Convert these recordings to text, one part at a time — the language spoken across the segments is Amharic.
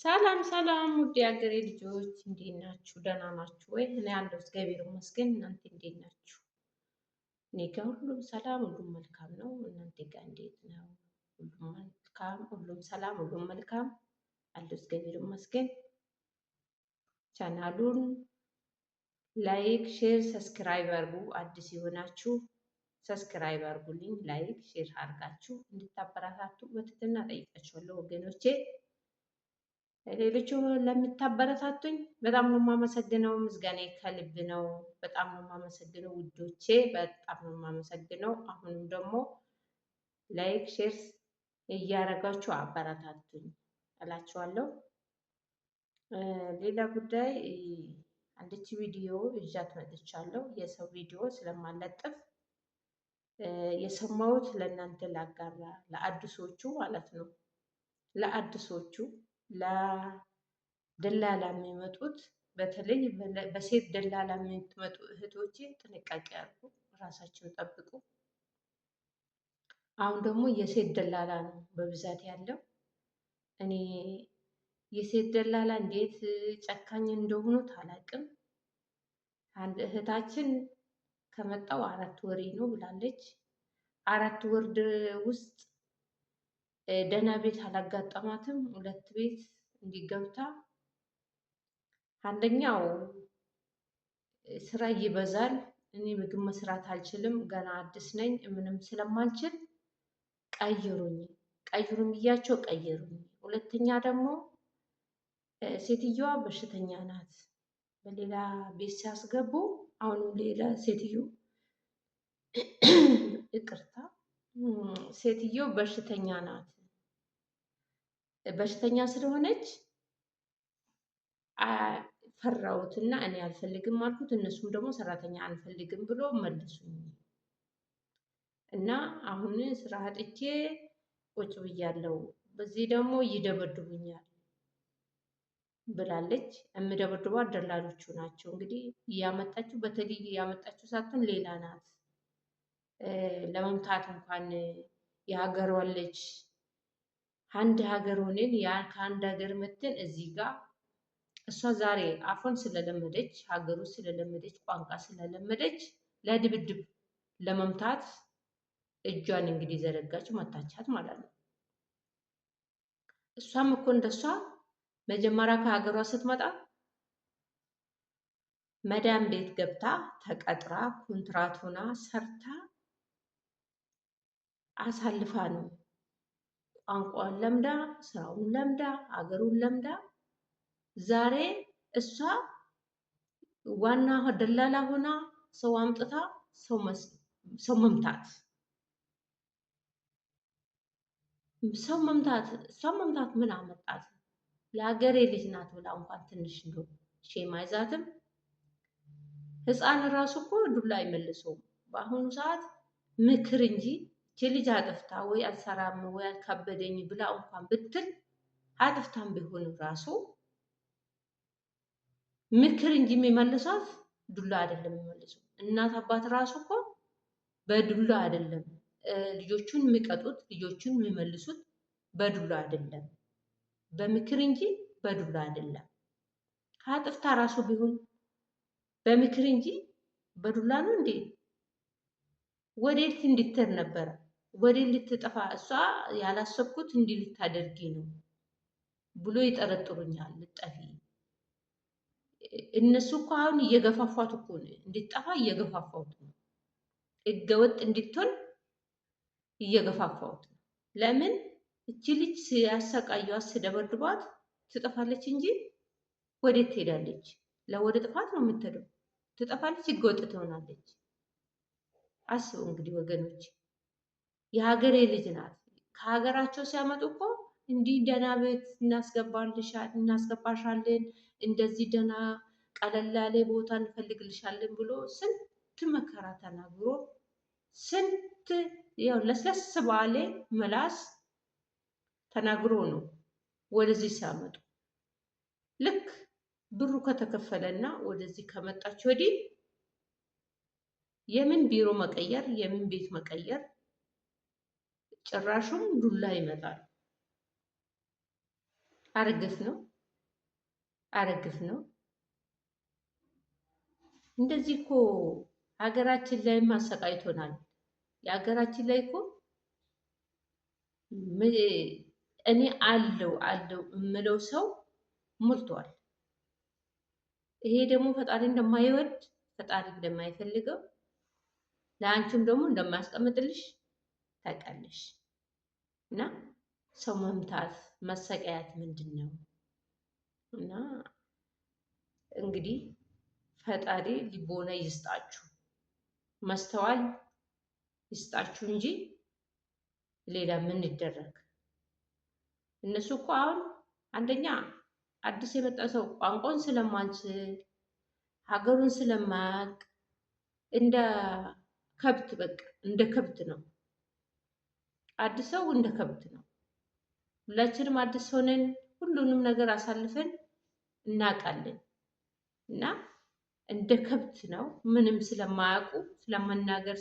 ሰላም ሰላም ውድ የሀገሬ ልጆች እንዴት ናችሁ? ደህና ናችሁ ወይ? እኔ ያለው እግዚአብሔር ይመስገን። እናንተ እንዴት ናችሁ? እኔ ጋር ሁሉም ሰላም፣ ሁሉም መልካም ነው። እናንተ ጋር እንዴት ነው? ሁሉም መልካም፣ ሁሉም ሰላም፣ ሁሉም መልካም አለው እግዚአብሔር ይመስገን። ቻናሉን ላይክ፣ ሼር፣ ሰብስክራይብ አድርጉ። አዲስ የሆናችሁ ሰብስክራይብ አድርጉልኝ። ላይክ ሼር አድርጋችሁ እንድታበረታቱ በትህትና ጠይቃችኋለሁ ወገኖቼ። ሌሎቹ ለምታበረታቱኝ በጣም ነው የማመሰግነው። ምስጋናዬ ከልብ ነው። በጣም ነው የማመሰግነው ውዶቼ፣ በጣም ነው የማመሰግነው። አሁንም ደግሞ ላይክ ሼር እያደረጋችሁ አበረታቱኝ እላችኋለሁ። ሌላ ጉዳይ አንድች ቪዲዮ ይዣት መጥቻለሁ። የሰው ቪዲዮ ስለማለጥፍ የሰማሁት ለእናንተ ላጋራ፣ ለአዲሶቹ ማለት ነው። ለአዲሶቹ ለደላላ የሚመጡት በተለይ በሴት ደላላ የምትመጡ እህቶቼ ጥንቃቄ አድርጉ፣ ራሳችሁን ጠብቁ። አሁን ደግሞ የሴት ደላላ ነው በብዛት ያለው። እኔ የሴት ደላላ እንዴት ጨካኝ እንደሆኑት አላውቅም። አንድ እህታችን ከመጣው 4 ወሬ ነው ብላለች። 4 ወር ውስጥ ደህና ቤት አላጋጠማትም። 2 ቤት እንዲገብታ አንደኛው ስራ ይበዛል። እኔ ምግብ መስራት አልችልም፣ ገና አዲስ ነኝ፣ ምንም ስለማልችል ቀይሩኝ ቀይሩኝ ብያቸው ቀየሩኝ። ሁለተኛ ደግሞ ሴትዮዋ በሽተኛ ናት። በሌላ ቤት ሲያስገቡ አሁንም ሌላ ሴትዮ ይቅርታ፣ ሴትዮ በሽተኛ ናት። በሽተኛ ስለሆነች ፈራሁትና እኔ አልፈልግም አልኩት። እነሱም ደግሞ ሰራተኛ አንፈልግም ብሎ መልሱኝ እና አሁን ስራ አጥቼ ቁጭ ብያለሁ። በዚህ ደግሞ ይደበድቡኛል ብላለች። የሚደበድቧት ደላሎቹ ናቸው። እንግዲህ እያመጣችሁ በተለይ እያመጣችሁ ሳትሆን ሌላ ናት። ለመምታት እንኳን የሀገሯ ልጅ አንድ ሀገር ሆነን ከአንድ ሀገር መተን እዚህ ጋር እሷ ዛሬ አፎን ስለለመደች ሀገሩ ስለለመደች ቋንቋ ስለለመደች ለድብድብ ለመምታት እጇን እንግዲህ ዘረጋች፣ መታቻት ማለት ነው። እሷም እኮ እንደሷ መጀመሪያ ከሀገሯ ስትመጣ መዳም ቤት ገብታ ተቀጥራ ኮንትራት ሆና ሰርታ አሳልፋ ነው ቋንቋውን ለምዳ ስራውን ለምዳ ሀገሩን ለምዳ ዛሬ እሷ ዋና ደላላ ሆና ሰው አምጥታ ሰው መምታት እሷ መምታት ምን አመጣት? የሀገሬ ልጅ ናት ብላ እንኳን ትንሽ እንደው ሼም አይዛትም? ህፃን ራሱ እኮ ዱላ አይመልሰውም። በአሁኑ ሰዓት ምክር እንጂ እቺ ልጅ አጥፍታ ወይ አልሰራም ወይ አልከበደኝ ብላ እንኳን ብትል አጥፍታም ቢሆን ራሱ ምክር እንጂ የሚመልሷት ዱላ አይደለም የሚመልሰው። እናት አባት ራሱ እኮ በዱላ አይደለም ልጆቹን የሚቀጡት፣ ልጆቹን የሚመልሱት በዱላ አይደለም፣ በምክር እንጂ በዱላ አይደለም። አጥፍታ ራሱ ቢሆን በምክር እንጂ በዱላ ነው እንዴ? ወዴት እንድትሄድ ነበረ? ወዴት ልትጠፋ? እሷ ያላሰብኩት እንዲህ ልታደርጊ ነው ብሎ ይጠረጥሩኛል። ልጠፊ እነሱ እኮ አሁን እየገፋፏት እኮ ነው፣ እንድትጠፋ እየገፋፏት ነው። ህገወጥ እንድትሆን እየገፋፏት ነው። ለምን እቺ ልጅ ሲያሰቃዩት ሲደበድቧት ትጠፋለች እንጂ ወዴት ትሄዳለች? ለወደ ጥፋት ነው የምትሄደው። ትጠፋለች፣ ህገወጥ ትሆናለች። አስቡ እንግዲህ ወገኖች፣ የሀገሬ ልጅ ናት። ከሀገራቸው ሲያመጡ እኮ እንዲህ ደህና ቤት እናስገባሻለን፣ እንደዚህ ደህና ቀለል ያለ ቦታ እንፈልግልሻለን ብሎ ስንት መከራ ተናግሮ ስንት ያው ለስለስ ባለ ምላስ ተናግሮ ነው ወደዚህ ሲያመጡ። ልክ ብሩ ከተከፈለና ወደዚህ ከመጣች ወዲህ የምን ቢሮ መቀየር የምን ቤት መቀየር ጭራሹም ዱላ ይመጣል። አረግፍ ነው አረግፍ ነው። እንደዚህ እኮ ሀገራችን ላይ አሰቃይቶናል። የሀገራችን ላይ እኮ እኔ አለው የምለው ሰው ሞልቷል። ይሄ ደግሞ ፈጣሪ እንደማይወድ ፈጣሪ እንደማይፈልገው ለአንቺም ደግሞ እንደማያስቀምጥልሽ ታውቃለሽ። እና ሰው መምታት መሰቃየት ምንድን ነው? እና እንግዲህ ፈጣሪ ልቦና ይስጣችሁ፣ ማስተዋል ይስጣችሁ እንጂ ሌላ ምን ይደረግ? እነሱ እኮ አሁን አንደኛ አዲስ የመጣ ሰው ቋንቋውን ስለማንችል ሀገሩን ስለማያውቅ እንደ ከብት በቃ እንደ ከብት ነው። አዲስ ሰው እንደ ከብት ነው። ሁላችንም አዲስ ሆነን ሁሉንም ነገር አሳልፈን እናውቃለን እና እንደ ከብት ነው። ምንም ስለማያውቁ ስለመናገር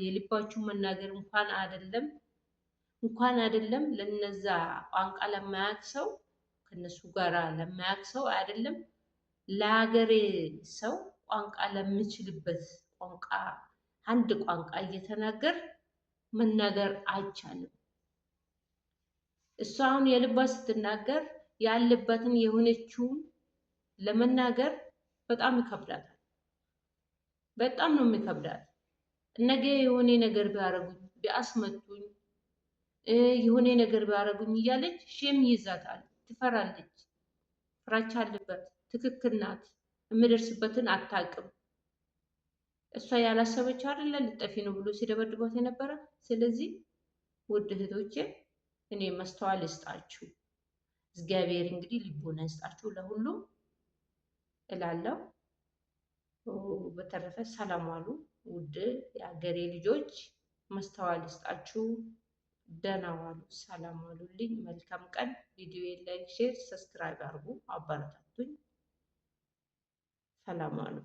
የልባችሁ መናገር እንኳን አይደለም ለነዛ ቋንቋ ለማያውቅ ሰው ከነሱ ጋር ለማያውቅ ሰው አይደለም ለሀገሬ ሰው ቋንቋ ለምችልበት ቋንቋ አንድ ቋንቋ እየተናገር መናገር አይቻልም። እሷ አሁን የልባ ስትናገር ያለበትን የሆነችውን ለመናገር በጣም ይከብዳታል። በጣም ነው የሚከብዳት። ነገ የሆነ ነገር ቢያረጉኝ ቢያስመቱኝ የሆነ ነገር ቢያረጉኝ እያለች ሼም ይይዛታል፣ ትፈራለች። ፍራቻ አለበት። ትክክል ናት። የምደርስበትን አታውቅም። እሷ ያላሰበች አይደለ ልጠፊ ነው ብሎ ሲደበድባት የነበረ። ስለዚህ ውድ እህቶቼ እኔ ማስተዋል ይስጣችሁ፣ እግዚአብሔር እንግዲህ ልቦና ይስጣችሁ ለሁሉም እላለሁ። በተረፈ ሰላም ዋሉ ውድ የአገሬ ልጆች፣ ማስተዋል ይስጣችሁ። ደህና ዋሉ፣ ሰላም ዋሉልኝ። መልካም ቀን። ቪዲዮ ላይክ፣ ሼር፣ ሰብስክራይብ አድርጉ፣ አበረታቱኝ። ሰላም ዋሉ።